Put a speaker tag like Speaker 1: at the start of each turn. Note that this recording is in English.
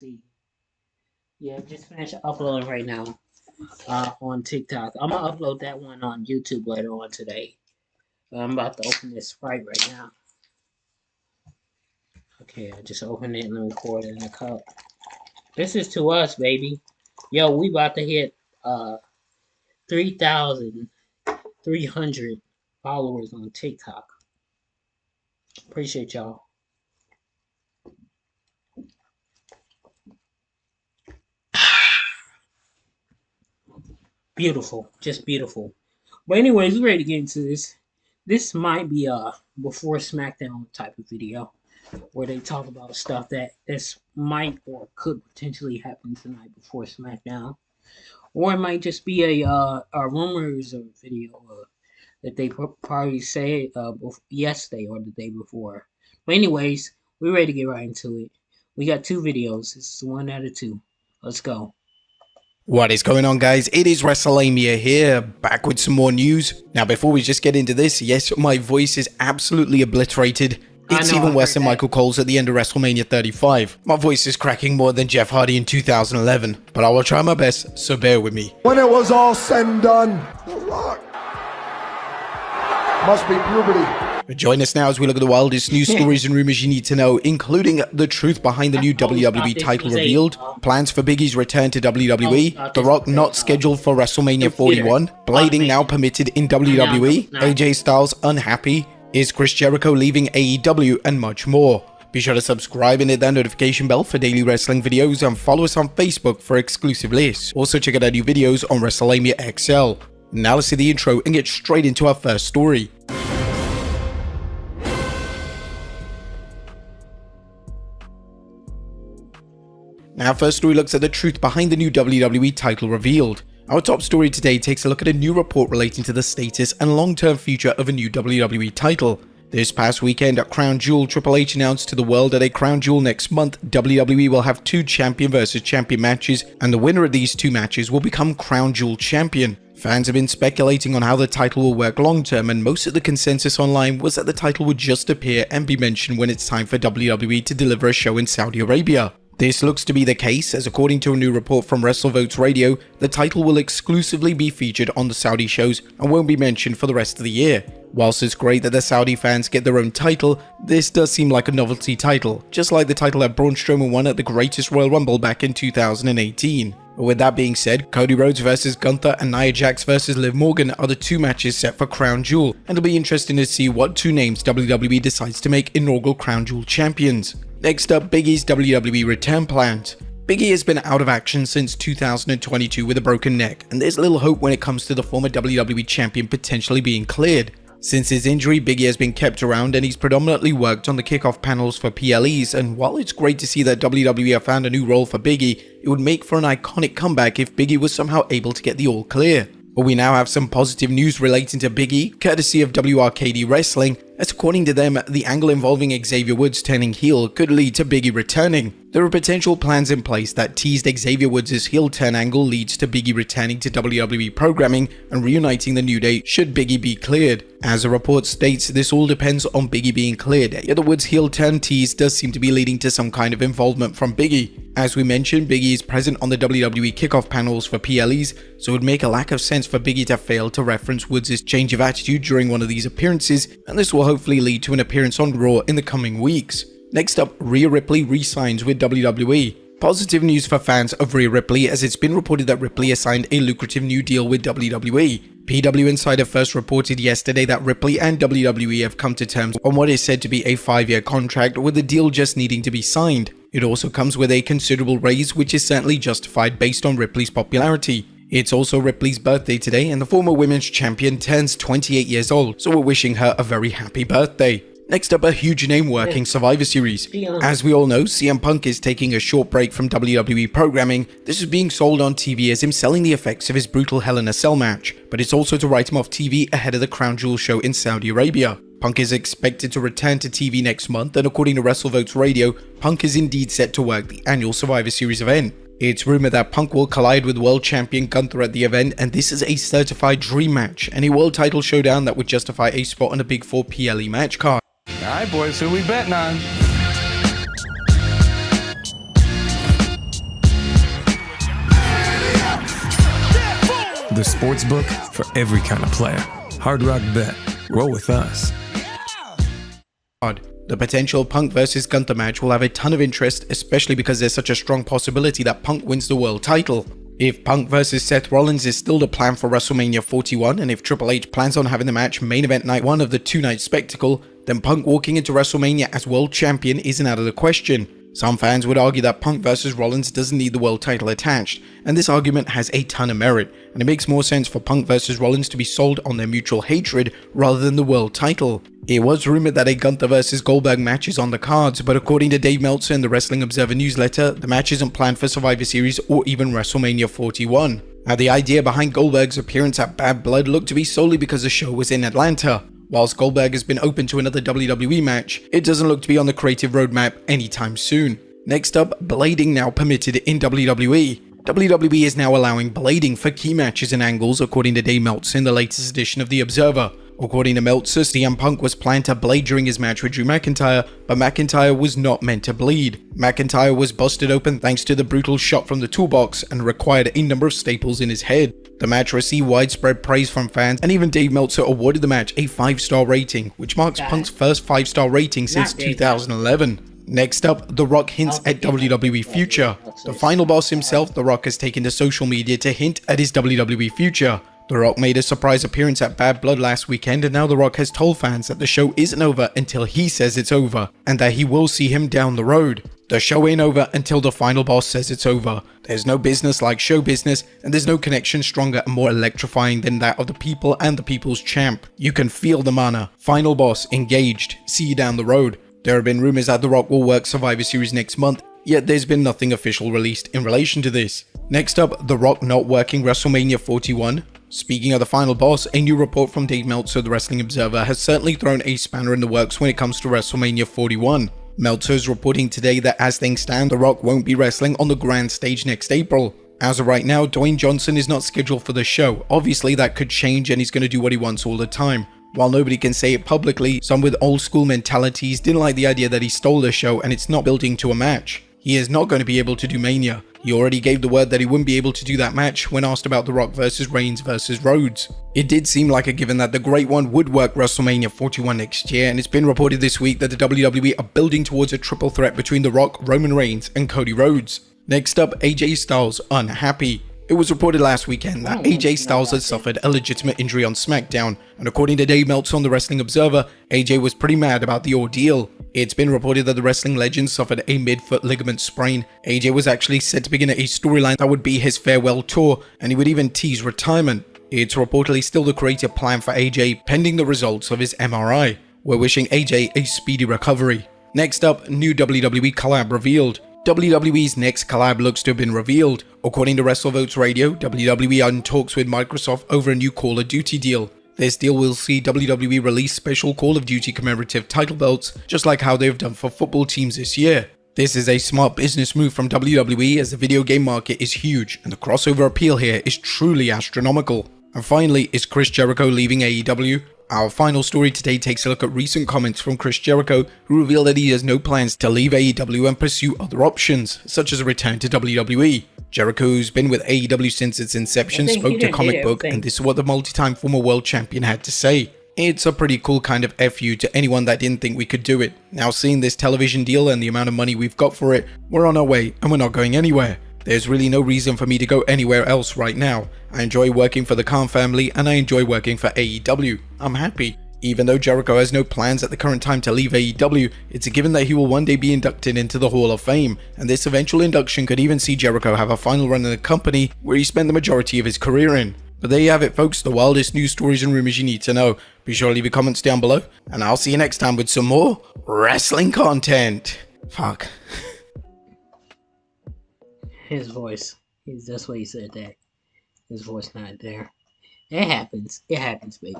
Speaker 1: See, yeah, just finished uploading right now on TikTok. I'm gonna upload that one on YouTube later on today. I'm about to open this Sprite right now. Okay, I just opened it and record it in the cup. This is to us, baby. Yo, we about to hit 3,300 followers on TikTok. Appreciate y'all. Beautiful, just beautiful. But anyways, we're ready to get into this. This might be a before SmackDown type of video where they talk about stuff that this might or could potentially happen tonight before SmackDown, or it might just be a rumors of video that they probably say yesterday or the day before. But anyways, we're ready to get right into it. We got two videos. This is one out of two. Let's go.
Speaker 2: What is going on, guys? It is WrestleMania here, back with some more news. Now, before we just get into this, yes, my voice is absolutely obliterated. It's even worse than Michael Cole's at the end of WrestleMania 35. My voice is cracking more than Jeff Hardy in 2011, but I will try my best, so bear with me.
Speaker 3: When it was all said and done, The Rock must be puberty.
Speaker 2: Join us now as we look at the wildest news stories and rumors you need to know, including the truth behind the new WWE title revealed, plans for Big E's return to WWE, The Rock not scheduled for WrestleMania 41, blading now permitted in WWE, AJ Styles unhappy, is Chris Jericho leaving AEW, and much more. Be sure to subscribe and hit that notification bell for daily wrestling videos, and follow us on Facebook for exclusive lists. Also check out our new videos on WrestleMania XL. Now let's see the intro and get straight into our first story. Now, first story looks at the truth behind the new WWE title revealed. Our top story today takes a look at a new report relating to the status and long-term future of a new WWE title. This past weekend at Crown Jewel, Triple H announced to the world that at Crown Jewel next month, WWE will have two champion versus champion matches, and the winner of these two matches will become Crown Jewel champion. Fans have been speculating on how the title will work long-term, and most of the consensus online was that the title would just appear and be mentioned when it's time for WWE to deliver a show in Saudi Arabia. This looks to be the case, as according to a new report from WrestleVotes Radio, the title will exclusively be featured on the Saudi shows and won't be mentioned for the rest of the year. Whilst it's great that the Saudi fans get their own title, this does seem like a novelty title, just like the title that Braun Strowman won at the Greatest Royal Rumble back in 2018. With that being said, Cody Rhodes vs Gunther and Nia Jax vs Liv Morgan are the two matches set for Crown Jewel, and it'll be interesting to see what two names WWE decides to make inaugural Crown Jewel champions. Next up, Big E's WWE return plans. Big E has been out of action since 2022 with a broken neck, and there's little hope when it comes to the former WWE champion potentially being cleared. Since his injury, Big E has been kept around, and he's predominantly worked on the kickoff panels for PLEs, and while it's great to see that WWE have found a new role for Big E, it would make for an iconic comeback if Big E was somehow able to get the all clear. But we now have some positive news relating to Big E, courtesy of WRKD Wrestling, as according to them, the angle involving Xavier Woods turning heel could lead to Big E returning. There are potential plans in place that teased Xavier Woods' heel turn angle leads to Big E returning to WWE programming and reuniting the New Day should Big E be cleared. As the report states, this all depends on Big E being cleared, yet the Woods heel turn tease does seem to be leading to some kind of involvement from Big E. As we mentioned, Big E is present on the WWE kickoff panels for PLEs, so it would make a lack of sense for Big E to fail to reference Woods' change of attitude during one of these appearances, and this will hopefully lead to an appearance on Raw in the coming weeks. Next up, Rhea Ripley re-signs with WWE. Positive news for fans of Rhea Ripley, as it's been reported that Ripley has signed a lucrative new deal with WWE. PW Insider first reported yesterday that Ripley and WWE have come to terms on what is said to be a 5-year contract, with the deal just needing to be signed. It also comes with a considerable raise, which is certainly justified based on Ripley's popularity. It's also Ripley's birthday today, and the former women's champion turns 28 years old, so we're wishing her a very happy birthday. Next up, a huge name working Survivor Series. As we all know, CM Punk is taking a short break from WWE programming. This is being sold on TV as him selling the effects of his brutal Hell in a Cell match, but it's also to write him off TV ahead of the Crown Jewel show in Saudi Arabia. Punk is expected to return to TV next month, and according to WrestleVotes Radio, Punk is indeed set to work the annual Survivor Series event. It's rumored that Punk will collide with world champion Gunther at the event, and this is a certified dream match, and a world title showdown that would justify a spot on a Big 4 PLE match card.
Speaker 4: All right, boys, who we betting on? the sports book for every kind of player. Hard Rock Bet. Roll with us.
Speaker 2: The potential Punk versus Gunther match will have a ton of interest, especially because there's such a strong possibility that Punk wins the world title. If Punk versus Seth Rollins is still the plan for WrestleMania 41, and if Triple H plans on having the match main event night 1 of the 2-night spectacle, then Punk walking into WrestleMania as world champion isn't out of the question. Some fans would argue that Punk vs Rollins doesn't need the world title attached, and this argument has a ton of merit, and it makes more sense for Punk vs Rollins to be sold on their mutual hatred rather than the world title. It was rumored that a Gunther vs Goldberg match is on the cards, but according to Dave Meltzer in the Wrestling Observer newsletter, the match isn't planned for Survivor Series or even WrestleMania 41. Now, the idea behind Goldberg's appearance at Bad Blood looked to be solely because the show was in Atlanta. Whilst Goldberg has been open to another WWE match, it doesn't look to be on the creative roadmap anytime soon. Next up, blading now permitted in WWE. WWE is now allowing blading for key matches and angles, according to Dave Meltzer in the latest edition of The Observer. According to Meltzer, CM Punk was planned to blade during his match with Drew McIntyre, but McIntyre was not meant to bleed. McIntyre was busted open thanks to the brutal shot from the toolbox and required a number of staples in his head. The match received widespread praise from fans, and even Dave Meltzer awarded the match a 5-star rating, which marks Punk's first 5-star rating since 2011. Next up, The Rock hints at WWE future. The final boss himself, The Rock, has taken to social media to hint at his WWE future. The Rock made a surprise appearance at Bad Blood last weekend, and now The Rock has told fans that the show isn't over until he says it's over, and that he will see him down the road. The show ain't over until the final boss says it's over. There's no business like show business, and there's no connection stronger and more electrifying than that of the people and the people's champ. You can feel the mana. Final boss, engaged. See you down the road. There have been rumors that The Rock will work Survivor Series next month, yet there's been nothing official released in relation to this. Next up, The Rock not working WrestleMania 41. Speaking of the final boss, a new report from Dave Meltzer, the Wrestling Observer, has certainly thrown a spanner in the works when it comes to WrestleMania 41. Meltzer is reporting today that as things stand, The Rock won't be wrestling on the grand stage next April. As of right now, Dwayne Johnson is not scheduled for the show. Obviously that could change and he's going to do what he wants all the time. While nobody can say it publicly, some with old school mentalities didn't like the idea that he stole the show and it's not building to a match. He is not going to be able to do Mania. He already gave the word that he wouldn't be able to do that match when asked about The Rock versus Reigns versus Rhodes. It did seem like a given that the Great One would work WrestleMania 41 next year, and it's been reported this week that the WWE are building towards a triple threat between The Rock, Roman Reigns, and Cody Rhodes. Next up, AJ Styles unhappy. It was reported last weekend that AJ Styles had suffered a legitimate injury on SmackDown, and according to Dave Meltzer on the Wrestling Observer, AJ was pretty mad about the ordeal. It's been reported that the wrestling legend suffered a mid-foot ligament sprain. AJ was actually set to begin a storyline that would be his farewell tour, and he would even tease retirement. It's reportedly still the creative plan for AJ pending the results of his MRI. We're wishing AJ a speedy recovery. Next up, new WWE collab revealed. WWE's next collab looks to have been revealed. According to WrestleVotes Radio, WWE are in talks with Microsoft over a new Call of Duty deal. This deal will see WWE release special Call of Duty commemorative title belts, just like how they've done for football teams this year. This is a smart business move from WWE as the video game market is huge, and the crossover appeal here is truly astronomical. And finally, is Chris Jericho leaving AEW? Our final story today takes a look at recent comments from Chris Jericho, who revealed that he has no plans to leave AEW and pursue other options, such as a return to WWE. Jericho, who's been with AEW since its inception, spoke to Comic Book, and this is what the multi-time former world champion had to say. It's a pretty cool kind of FU to anyone that didn't think we could do it. Now seeing this television deal and the amount of money we've got for it, we're on our way and we're not going anywhere. There's really no reason for me to go anywhere else right now. I enjoy working for the Khan family and I enjoy working for AEW. I'm happy. Even though Jericho has no plans at the current time to leave AEW, it's a given that he will one day be inducted into the Hall of Fame, and this eventual induction could even see Jericho have a final run in the company where he spent the majority of his career in. But there you have it folks, the wildest news stories and rumors you need to know. Be sure to leave your comments down below, and I'll see you next time with some more wrestling content. Fuck.
Speaker 1: His voice. That's why he said that. His voice not there. It happens. It happens, baby.